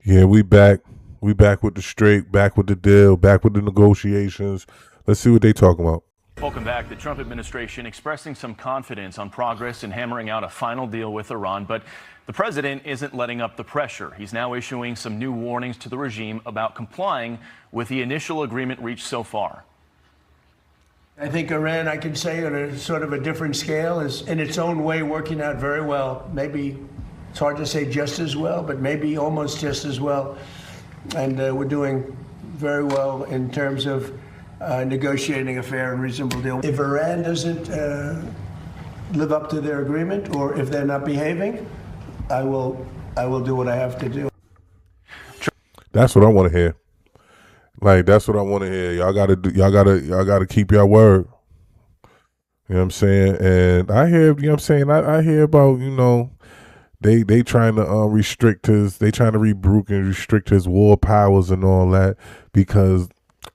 Yeah, we back. We back with the straight, back with the deal, back with the negotiations. Let's see what they talking about. Welcome back. The Trump administration expressing some confidence on progress in hammering out a final deal with Iran, but the president isn't letting up the pressure. He's now issuing some new warnings to the regime about complying with the initial agreement reached so far. I think Iran, I can say on a sort of a different scale, is in its own way working out very well. Maybe it's hard to say just as well, but maybe almost just as well. And we're doing very well in terms of negotiating a fair and reasonable deal. If Iran doesn't live up to their agreement, or if they're not behaving, I will do what I have to do. That's what I want to hear. Like, that's what I want to hear. Y'all gotta keep your word. You know what I'm saying? And I hear, you know what I'm saying? I hear about, they trying to restrict they trying to rebuke and restrict his war powers and all that, because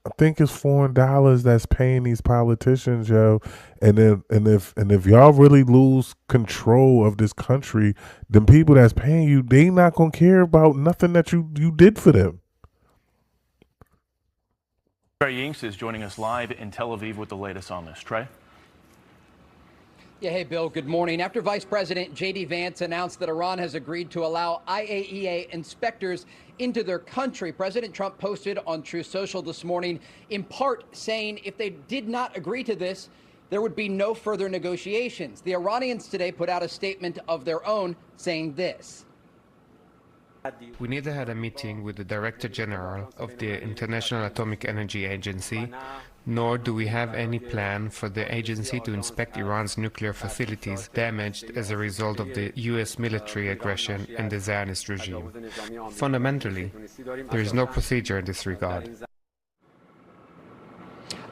I think it's $4 that's paying these politicians, yo. And if y'all really lose control of this country, them people that's paying you, they not gonna care about nothing that you did for them. Trey Yinks is joining us live in Tel Aviv with the latest on this. Trey? Yeah, hey, Bill, good morning. After Vice President J.D. Vance announced that Iran has agreed to allow IAEA inspectors into their country, President Trump posted on Truth Social this morning, in part saying if they did not agree to this, there would be no further negotiations. The Iranians today put out a statement of their own saying this. We neither had a meeting with the Director General of the International Atomic Energy Agency, nor do we have any plan for the agency to inspect Iran's nuclear facilities damaged as a result of the U.S. military aggression and the Zionist regime. Fundamentally, there is no procedure in this regard.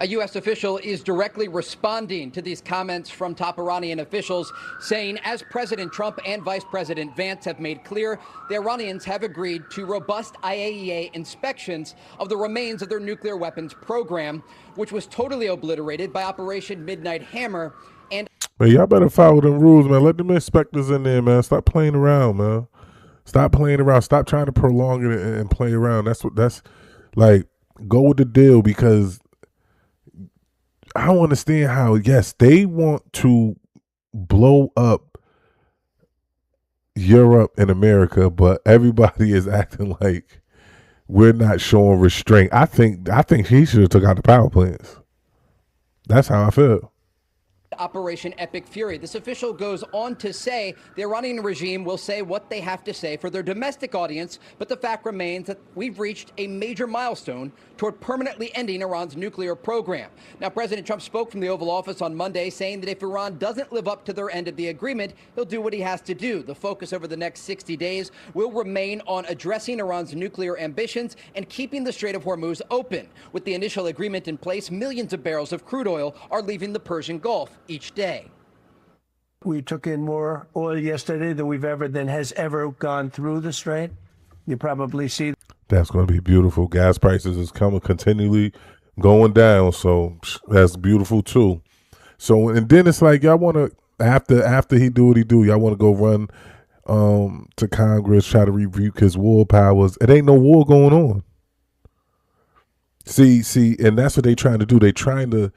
A U.S. official is directly responding to these comments from top Iranian officials, saying, as President Trump and Vice President Vance have made clear, the Iranians have agreed to robust IAEA inspections of the remains of their nuclear weapons program, which was totally obliterated by Operation Midnight Hammer. And man, y'all better follow them rules, man. Let them inspectors in there, man. Stop playing around, man. Stop playing around. Stop trying to prolong it and play around. That's like, go with the deal, because I don't understand how, yes, they want to blow up Europe and America, but everybody is acting like we're not showing restraint. I think he should have took out the power plants. That's how I feel. Operation Epic Fury. This official goes on to say the Iranian regime will say what they have to say for their domestic audience, but the fact remains that we've reached a major milestone toward permanently ending Iran's nuclear program. Now, President Trump spoke from the Oval Office on Monday, saying that if Iran doesn't live up to their end of the agreement, he'll do what he has to do. The focus over the next 60 days will remain on addressing Iran's nuclear ambitions and keeping the Strait of Hormuz open. With the initial agreement in place, millions of barrels of crude oil are leaving the Persian Gulf each day. We took in more oil yesterday than has ever gone through the Strait. You probably see. That's going to be beautiful. Gas prices is continually going down, so that's beautiful too. So, and then it's like, y'all want to, after he do what he do, y'all want to go run to Congress, try to rebuke his war powers. It ain't no war going on. See, and that's what they trying to do. They trying to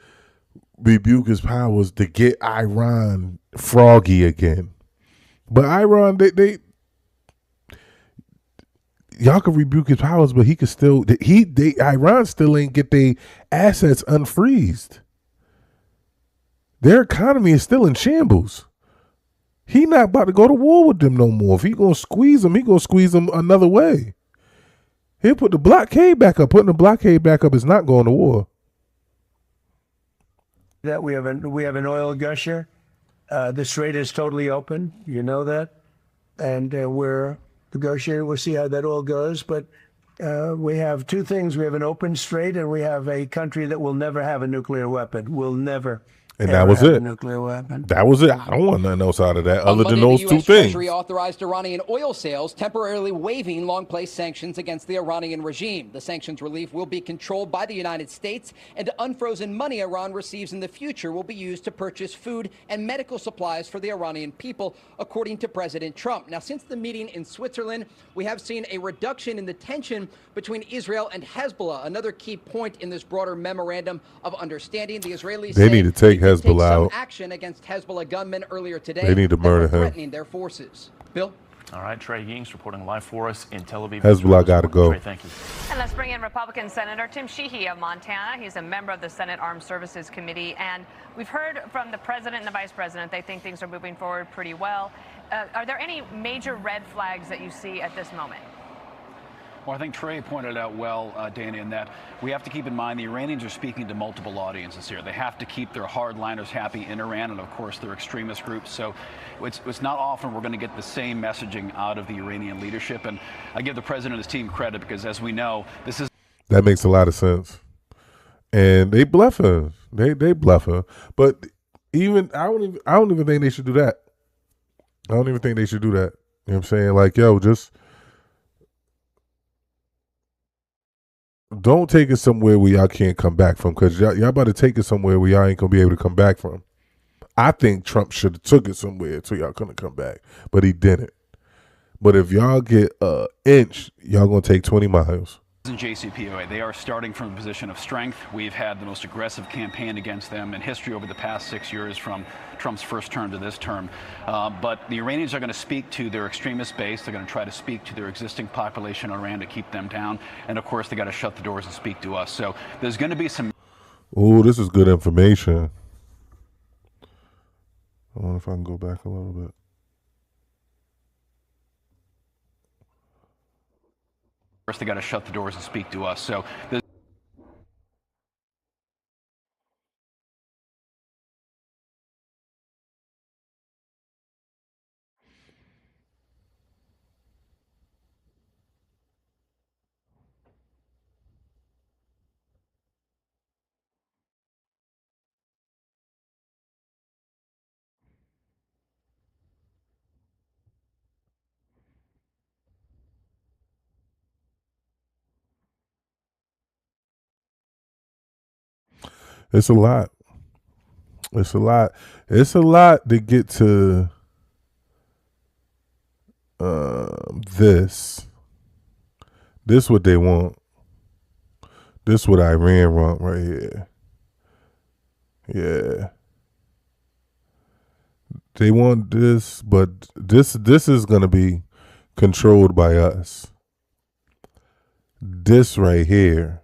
rebuke his powers to get Iran froggy again. But Iran, they y'all can rebuke his powers, but he could still, Iran still ain't get their assets unfreezed. Their economy is still in shambles. He not about to go to war with them no more. If he gonna squeeze them, he gonna squeeze them another way. He'll put the blockade back up. Putting the blockade back up is not going to war. That we have an oil gusher. The Strait is totally open. You know that, and we're negotiating. We'll see how that all goes. But we have two things: we have an open Strait, and we have a country that will never have a nuclear weapon. Will never. And that was a it. nuclear weapon. That was it. I don't want nothing else out of that other than Monday, those the two U.S. things. Treasury authorized Iranian oil sales, temporarily waiving long-placed sanctions against the Iranian regime. The sanctions relief will be controlled by the United States, and unfrozen money Iran receives in the future will be used to purchase food and medical supplies for the Iranian people, according to President Trump. Now, since the meeting in Switzerland, we have seen a reduction in the tension between Israel and Hezbollah. Another key point in this broader memorandum of understanding, the Israelis They need to take Hezbollah some out. action against Hezbollah gunmen earlier today. They need to murder that were him. threatening their forces. Bill? All right, Trey Yings reporting live for us in Tel Aviv. Hezbollah got to go. Trey, thank you. And let's bring in Republican Senator Tim Sheehy of Montana. He's a member of the Senate Armed Services Committee. And we've heard from the president and the vice president, they think things are moving forward pretty well. Are there any major red flags that you see at this moment? Well, I think Trey pointed out well, Dana, in that we have to keep in mind the Iranians are speaking to multiple audiences here. They have to keep their hardliners happy in Iran and, of course, their extremist groups. So it's not often we're going to get the same messaging out of the Iranian leadership. And I give the president and his team credit because, as we know, this is... That makes a lot of sense. And they bluffing. They bluffing. But even I don't even think they should do that. I don't even think they should do that. You know what I'm saying? Like, yo, just don't take it somewhere where y'all can't come back from, because y'all about to take it somewhere where y'all ain't going to be able to come back from. I think Trump should have took it somewhere so y'all couldn't come back, but he didn't. But if y'all get an inch, y'all going to take 20 miles. In JCPOA, they are starting from a position of strength. We've had the most aggressive campaign against them in history over the past 6 years, from Trump's first term to this term. But the Iranians are going to speak to their extremist base. They're going to try to speak to their existing population in Iran to keep them down. And of course, they got to shut the doors and speak to us. So there's going to be some... Oh, this is good information. I wonder if I can go back a little bit. First, they got to shut the doors and speak to us. So It's a lot. It's a lot. It's a lot to get to this. This what they want. This what Iran want right here. Yeah. They want this, but this is gonna be controlled by us. This right here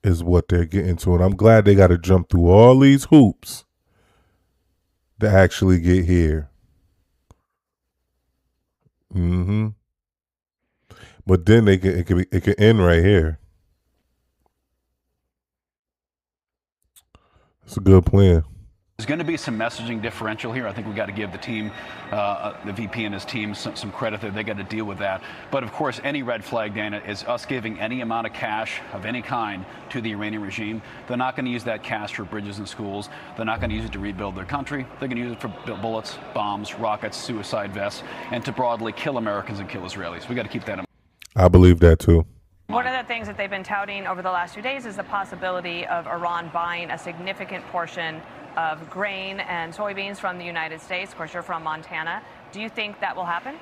is what they're getting to. And I'm glad they got to jump through all these hoops to actually get here. But then it can end right here. It's a good plan. there's going to be some messaging differential here. I think we got to give the team, the VP and his team, some credit there. They got to deal with that. But of course, any red flag, Dana, is us giving any amount of cash of any kind to the Iranian regime. They're not going to use that cash for bridges and schools. They're not going to use it to rebuild their country. They're going to use it for bullets, bombs, rockets, suicide vests, and to broadly kill Americans and kill Israelis. We got to keep that in mind. I believe that too. One of the things that they've been touting over the last few days is the possibility of Iran buying a significant portion of grain and soybeans from the United States. Of course, you're from Montana. Do you think that will happen?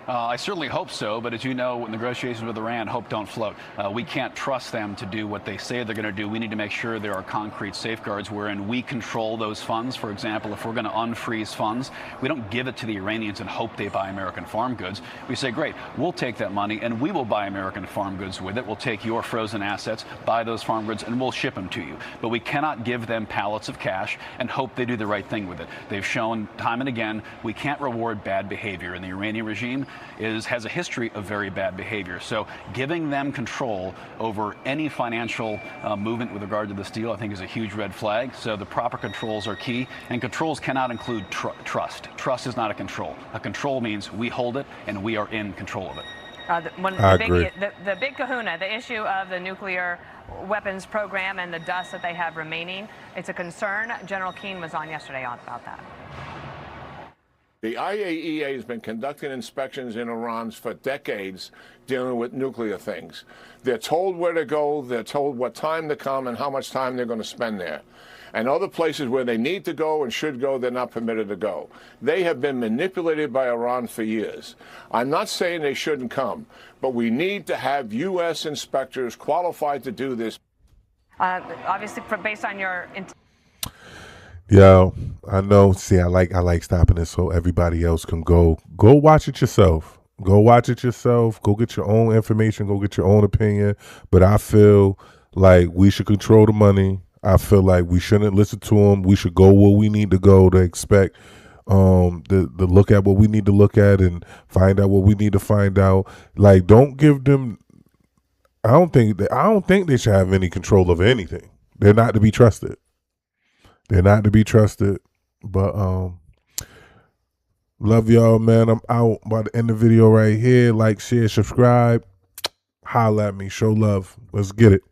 I certainly hope so, but as you know, negotiations with Iran, hope don't float. We can't trust them to do what they say they're going to do. We need to make sure there are concrete safeguards wherein we control those funds. For example, if we're going to unfreeze funds, we don't give it to the Iranians and hope they buy American farm goods. We say, great, we'll take that money and we will buy American farm goods with it. We'll take your frozen assets, buy those farm goods, and we'll ship them to you. But we cannot give them pallets of cash and hope they do the right thing with it. They've shown time and again we can't reward bad behavior, and the Iranian regime has a history of very bad behavior. So giving them control over any financial movement with regard to this deal, I think, is a huge red flag. So the proper controls are key, and controls cannot include trust. Trust is not a control. A control means we hold it and we are in control of it. I agree. The big kahuna, the issue of the nuclear weapons program and the dust that they have remaining, it's a concern. General Keane was on yesterday about that. The IAEA has been conducting inspections in Iran for decades dealing with nuclear things. They're told where to go, they're told what time to come and how much time they're going to spend there. And other places where they need to go and should go, they're not permitted to go. They have been manipulated by Iran for years. I'm not saying they shouldn't come, but we need to have U.S. inspectors qualified to do this. Obviously, based on your... Yo, I know. See, I like stopping it so everybody else can go watch it yourself. Go watch it yourself. Go get your own information. Go get your own opinion. But I feel like we should control the money. I feel like we shouldn't listen to them. We should go where we need to go to expect, to look at what we need to look at and find out what we need to find out. Like, don't give them. I don't think they should have any control of anything. They're not to be trusted. They're not to be trusted. But love y'all, man. I'm out. About to end the video right here. Like, share, subscribe. Holla at me. Show love. Let's get it.